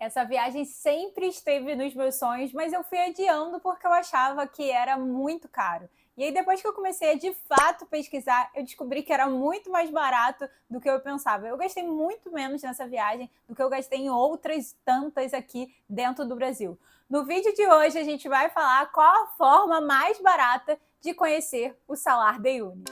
Essa viagem sempre esteve nos meus sonhos, mas eu fui adiando porque eu achava que era muito caro. E aí, depois que eu comecei a de fato pesquisar, eu descobri que era muito mais barato do que eu pensava. Eu gastei muito menos nessa viagem do que eu gastei em outras tantas aqui dentro do Brasil. No vídeo de hoje, a gente vai falar qual a forma mais barata de conhecer o Salar de Uyuni.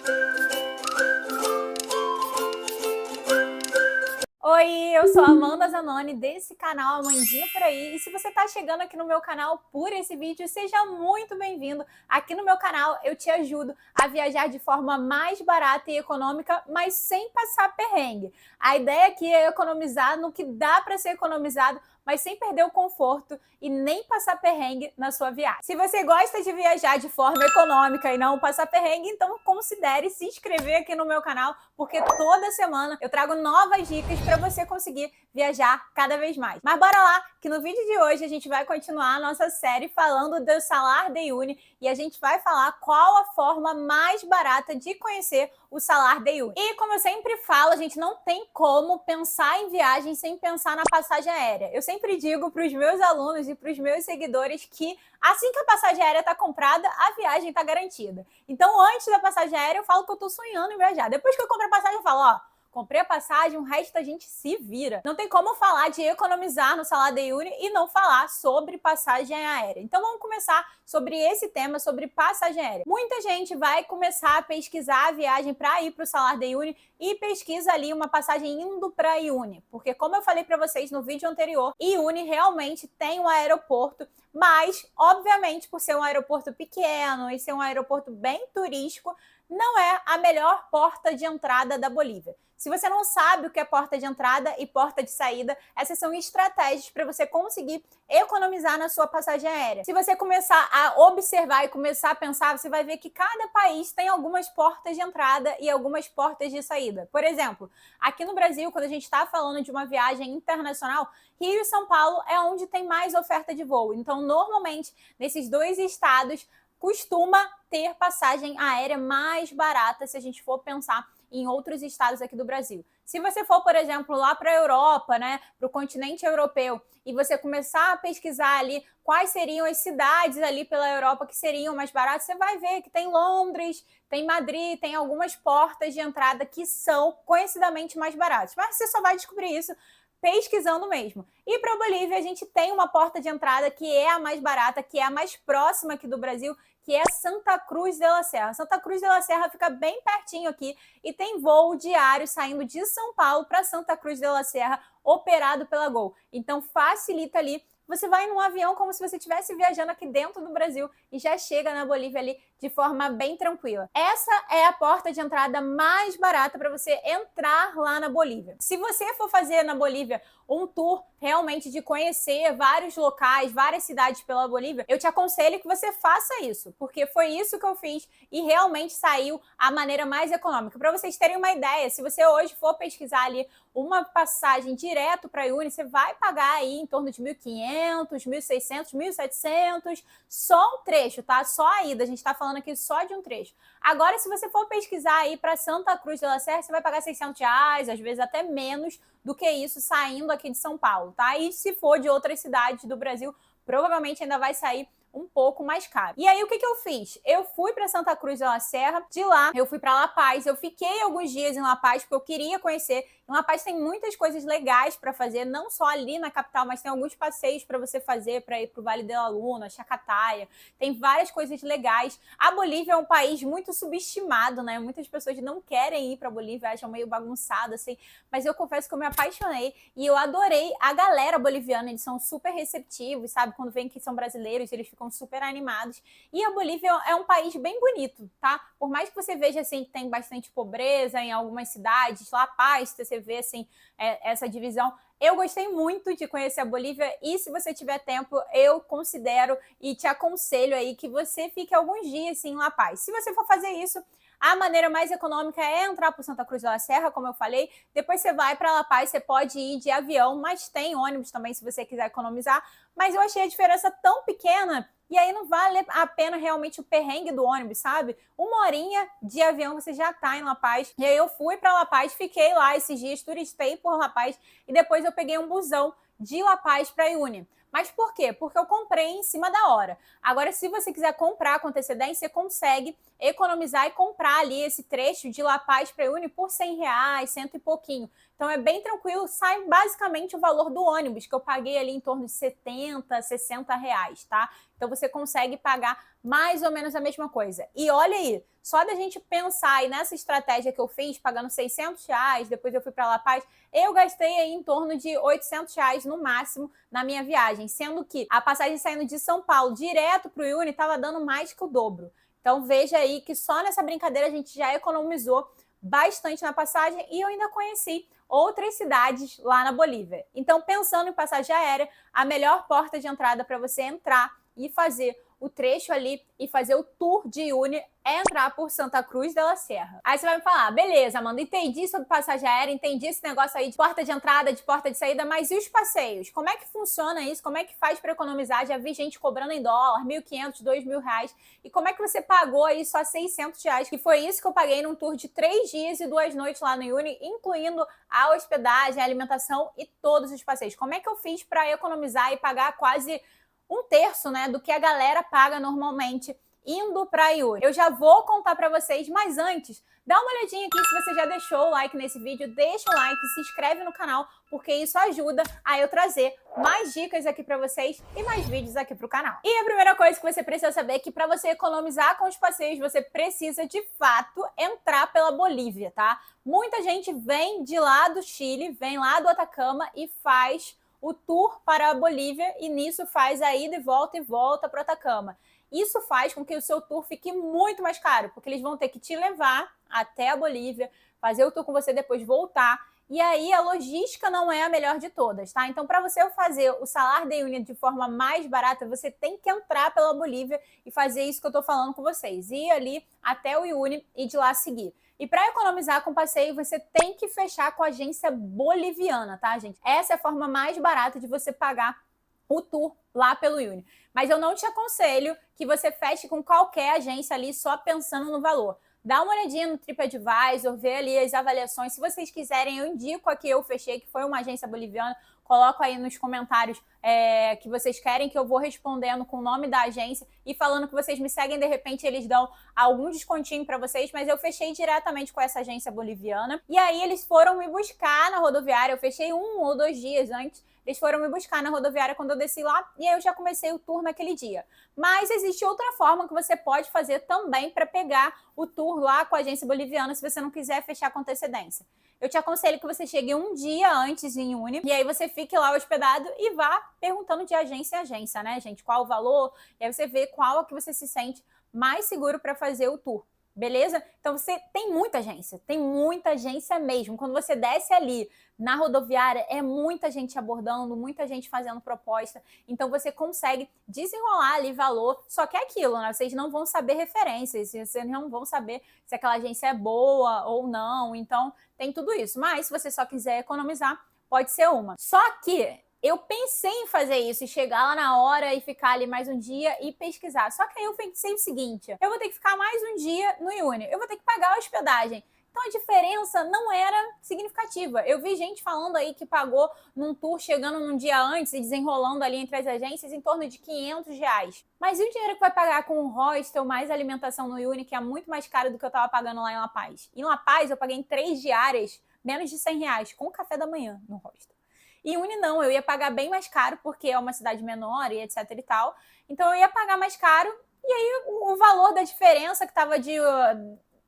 Oi, eu sou a Amanda Zanoni desse canal Amandinha Por Aí, e se você está chegando aqui no meu canal por esse vídeo, seja muito bem-vindo. Aqui no meu canal eu te ajudo a viajar de forma mais barata e econômica, mas sem passar perrengue. A ideia aqui é economizar no que dá para ser economizado, mas sem perder o conforto e nem passar perrengue na sua viagem. Se você gosta de viajar de forma econômica e não passar perrengue, então considere se inscrever aqui no meu canal, porque toda semana eu trago novas dicas para você conseguir viajar cada vez mais. Mas bora lá, que no vídeo de hoje a gente vai continuar a nossa série falando do Salar de Uyuni e a gente vai falar qual a forma mais barata de conhecer o Salar de Uyuni. E como eu sempre falo, a gente não tem como pensar em viagem sem pensar na passagem aérea. Eu sempre digo para os meus alunos e para os meus seguidores que assim que a passagem aérea está comprada, a viagem está garantida. Então, antes da passagem aérea, eu falo que eu estou sonhando em viajar. Depois que eu compro a passagem, eu falo, ó, comprei a passagem, o resto a gente se vira. Não tem como falar de economizar no Salar de Uyuni e não falar sobre passagem aérea. Então vamos começar sobre esse tema, sobre passagem aérea. Muita gente vai começar a pesquisar a viagem para ir para o Salar de Uyuni e pesquisa ali uma passagem indo para Uyuni. Porque como eu falei para vocês no vídeo anterior, Uyuni realmente tem um aeroporto, mas obviamente por ser um aeroporto pequeno e ser um aeroporto bem turístico, não é a melhor porta de entrada da Bolívia. Se você não sabe o que é porta de entrada e porta de saída, essas são estratégias para você conseguir economizar na sua passagem aérea. Se você começar a observar e começar a pensar, você vai ver que cada país tem algumas portas de entrada e algumas portas de saída. Por exemplo, aqui no Brasil, quando a gente está falando de uma viagem internacional, Rio e São Paulo é onde tem mais oferta de voo. Então, normalmente, nesses dois estados, costuma ter passagem aérea mais barata se a gente for pensar em outros estados aqui do Brasil. Se você for, por exemplo, lá para a Europa, né, para o continente europeu, e você começar a pesquisar ali quais seriam as cidades ali pela Europa que seriam mais baratas, você vai ver que tem Londres, tem Madrid, tem algumas portas de entrada que são conhecidamente mais baratas. Mas você só vai descobrir isso pesquisando mesmo. E para a Bolívia, a gente tem uma porta de entrada que é a mais barata, que é a mais próxima aqui do Brasil, que é Santa Cruz de la Serra. Santa Cruz de la Serra fica bem pertinho aqui e tem voo diário saindo de São Paulo para Santa Cruz de la Serra, operado pela Gol. Então facilita ali. Você vai num avião como se você estivesse viajando aqui dentro do Brasil e já chega na Bolívia ali de forma bem tranquila. Essa é a porta de entrada mais barata para você entrar lá na Bolívia. Se você for fazer na Bolívia um tour realmente de conhecer vários locais, várias cidades pela Bolívia, eu te aconselho que você faça isso, porque foi isso que eu fiz e realmente saiu a maneira mais econômica. Para vocês terem uma ideia, se você hoje for pesquisar ali uma passagem direto para Uyuni, você vai pagar aí em torno de 1.500, 1.600, 1.700, só um trecho, tá? Só a ida, a gente tá falando aqui só de um trecho. Agora, se você for pesquisar aí para Santa Cruz de la Serra, você vai pagar R$ 600, às vezes até menos do que isso saindo aqui de São Paulo, tá? E se for de outras cidades do Brasil, provavelmente ainda vai sair um pouco mais caro. E aí, o que eu fiz? Eu fui para Santa Cruz de la Serra, de lá eu fui para La Paz, eu fiquei alguns dias em La Paz porque eu queria conhecer. Em La Paz tem muitas coisas legais para fazer, não só ali na capital, mas tem alguns passeios para você fazer, para ir para o Vale de la Luna, Chacataia, tem várias coisas legais. A Bolívia é um país muito subestimado, né? Muitas pessoas não querem ir para a Bolívia, acham meio bagunçado, assim, mas eu confesso que eu me apaixonei e eu adorei a galera boliviana, eles são super receptivos, sabe? Quando vem que são brasileiros, eles ficam super animados. E a Bolívia é um país bem bonito, tá? Por mais que você veja, assim, que tem bastante pobreza em algumas cidades, La Paz, você vê, assim, essa divisão. Eu gostei muito de conhecer a Bolívia e se você tiver tempo, eu considero e te aconselho aí que você fique alguns dias, assim, em La Paz. Se você for fazer isso, a maneira mais econômica é entrar por Santa Cruz de la Serra, como eu falei. Depois você vai para La Paz, você pode ir de avião, mas tem ônibus também se você quiser economizar. Mas eu achei a diferença tão pequena e aí não vale a pena realmente o perrengue do ônibus, sabe? 1 horinha de avião você já tá em La Paz. E aí eu fui para La Paz, fiquei lá esses dias, turistei por La Paz e depois eu peguei um busão de La Paz para Uyuni. Mas por quê? Porque eu comprei em cima da hora. Agora, se você quiser comprar com antecedência, você consegue economizar e comprar ali esse trecho de La Paz para Uyuni por R$100, cento e pouquinho. Então é bem tranquilo, sai basicamente o valor do ônibus, que eu paguei ali em torno de R$70, R$60, tá? Então você consegue pagar mais ou menos a mesma coisa. E olha aí, só da gente pensar aí nessa estratégia que eu fiz, pagando R$600, depois eu fui para La Paz, eu gastei aí em torno de R$800 no máximo na minha viagem, sendo que a passagem saindo de São Paulo direto para o Uyuni estava dando mais que o dobro. Então veja aí que só nessa brincadeira a gente já economizou bastante na passagem e eu ainda conheci outras cidades lá na Bolívia. Então, pensando em passagem aérea, a melhor porta de entrada para você entrar e fazer o trecho ali e fazer o tour de Uyuni é entrar por Santa Cruz de la Sierra. Aí você vai me falar, beleza, Amanda, entendi sobre passagem aérea, entendi esse negócio aí de porta de entrada, de porta de saída, mas e os passeios? Como é que funciona isso? Como é que faz para economizar? Já vi gente cobrando em dólar, R$1.500, R$2.000. E como é que você pagou aí só R$600? Que foi isso que eu paguei num tour de 3 dias e 2 noites lá no Uyuni, incluindo a hospedagem, a alimentação e todos os passeios. Como é que eu fiz para economizar e pagar quase um terço, né, do que a galera paga normalmente indo para Uyuni? Eu já vou contar para vocês, mas antes, dá uma olhadinha aqui se você já deixou o like nesse vídeo, deixa o like, se inscreve no canal, porque isso ajuda a eu trazer mais dicas aqui para vocês e mais vídeos aqui para o canal. E a primeira coisa que você precisa saber é que para você economizar com os passeios, você precisa de fato entrar pela Bolívia, tá? Muita gente vem de lá do Chile, vem lá do Atacama e faz o tour para a Bolívia e nisso faz a ida e volta para o Atacama. Isso faz com que o seu tour fique muito mais caro, porque eles vão ter que te levar até a Bolívia, fazer o tour com você, depois voltar. E aí a logística não é a melhor de todas, tá? Então, para você fazer o Salar de Uyuni de forma mais barata, você tem que entrar pela Bolívia e fazer isso que eu tô falando com vocês. Ir ali até o Uyuni e de lá seguir. E para economizar com passeio, você tem que fechar com a agência boliviana, tá, gente? Essa é a forma mais barata de você pagar o tour lá pelo Uyuni. Mas eu não te aconselho que você feche com qualquer agência ali só pensando no valor. Dá uma olhadinha no TripAdvisor, vê ali as avaliações. Se vocês quiserem, eu indico a que eu fechei, que foi uma agência boliviana. Coloco aí nos comentários que vocês querem, que eu vou respondendo com o nome da agência e falando que vocês me seguem, de repente eles dão algum descontinho para vocês, mas eu fechei diretamente com essa agência boliviana. E aí eles foram me buscar na rodoviária, eu fechei 1 ou 2 dias antes. Eles foram me buscar na rodoviária quando eu desci lá e aí eu já comecei o tour naquele dia. Mas existe outra forma que você pode fazer também para pegar o tour lá com a agência boliviana se você não quiser fechar com antecedência. Eu te aconselho que você chegue um dia antes em Uyuni e aí você fique lá hospedado e vá perguntando de agência em agência, né, gente? Qual o valor? E aí você vê qual que você se sente mais seguro para fazer o tour. Beleza? Então você tem muita agência mesmo. Quando você desce ali na rodoviária, é muita gente abordando, muita gente fazendo proposta. Então você consegue desenrolar ali valor. Só que é aquilo, né? Vocês não vão saber referências, vocês não vão saber se aquela agência é boa ou não. Então tem tudo isso. Mas se você só quiser economizar, pode ser uma. Só que eu pensei em fazer isso e chegar lá na hora e ficar ali mais um dia e pesquisar. Só que aí eu pensei o seguinte, eu vou ter que ficar mais um dia no Uyuni, eu vou ter que pagar a hospedagem. Então a diferença não era significativa. Eu vi gente falando aí que pagou num tour chegando num dia antes e desenrolando ali entre as agências em torno de R$500. Mas e o dinheiro que vai pagar com o hostel mais alimentação no Uyuni, que é muito mais caro do que eu tava pagando lá em La Paz? Em La Paz eu paguei em 3 diárias menos de R$100 com o café da manhã no hostel. E Uyuni não, eu ia pagar bem mais caro, porque é uma cidade menor e etc e tal. Então eu ia pagar mais caro, e aí o valor da diferença que tava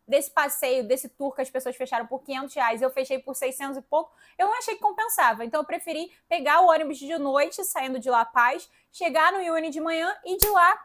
desse passeio, desse tour que as pessoas fecharam por R$500, eu fechei por 600 e pouco, eu não achei que compensava. Então eu preferi pegar o ônibus de noite, saindo de La Paz, chegar no Uyuni de manhã e de lá,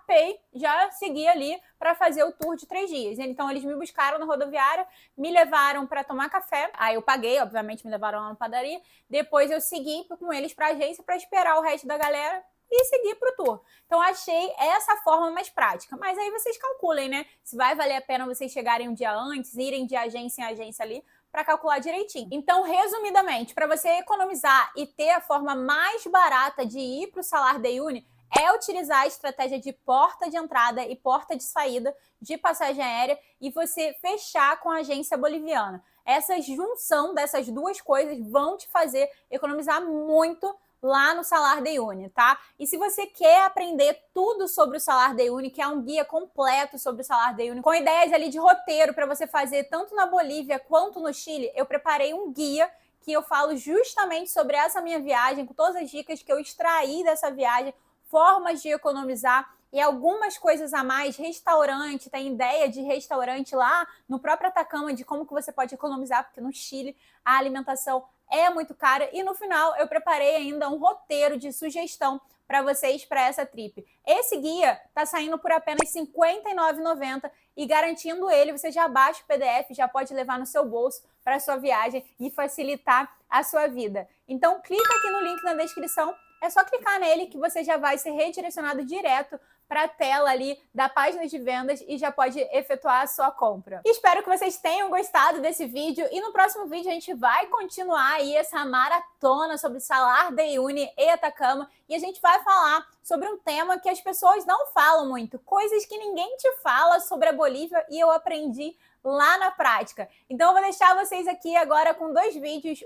já seguir ali para fazer o tour de 3 dias. Então eles me buscaram na rodoviária, me levaram para tomar café, aí eu paguei, obviamente me levaram lá na padaria, depois eu segui com eles para a agência para esperar o resto da galera e seguir para o tour. Então achei essa forma mais prática. Mas aí vocês calculem, né? Se vai valer a pena vocês chegarem um dia antes, irem de agência em agência ali, para calcular direitinho. Então, resumidamente, para você economizar e ter a forma mais barata de ir para o Salar de Uyuni, é utilizar a estratégia de porta de entrada e porta de saída de passagem aérea e você fechar com a agência boliviana. Essa junção dessas duas coisas vão te fazer economizar muito lá no Salar de Uyuni, tá? E se você quer aprender tudo sobre o Salar de Uyuni, que é um guia completo sobre o Salar de Uyuni, com ideias ali de roteiro para você fazer tanto na Bolívia quanto no Chile, eu preparei um guia que eu falo justamente sobre essa minha viagem, com todas as dicas que eu extraí dessa viagem, formas de economizar e algumas coisas a mais, restaurante, tem ideia de restaurante lá no próprio Atacama, de como que você pode economizar, porque no Chile a alimentação é muito cara. E no final eu preparei ainda um roteiro de sugestão para vocês para essa trip. Esse guia tá saindo por apenas R$ 59,90 e garantindo ele, você já baixa o PDF, já pode levar no seu bolso para sua viagem e facilitar a sua vida. Então clica aqui no link na descrição, é só clicar nele que você já vai ser redirecionado direto para a tela ali da página de vendas e já pode efetuar a sua compra. Espero que vocês tenham gostado desse vídeo e no próximo vídeo a gente vai continuar aí essa maratona sobre Salar de Uyuni e Atacama e a gente vai falar sobre um tema que as pessoas não falam muito, coisas que ninguém te fala sobre a Bolívia e eu aprendi lá na prática. Então eu vou deixar vocês aqui agora com 2 vídeos,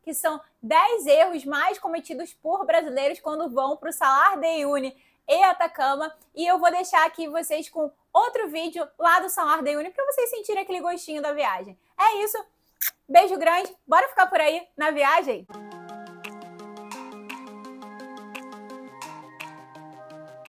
que são 10 erros mais cometidos por brasileiros quando vão para o Salar de Uyuni e Atacama, e eu vou deixar aqui vocês com outro vídeo lá do Salar de Uyuni para vocês sentirem aquele gostinho da viagem. É isso, beijo grande, bora ficar por aí na viagem?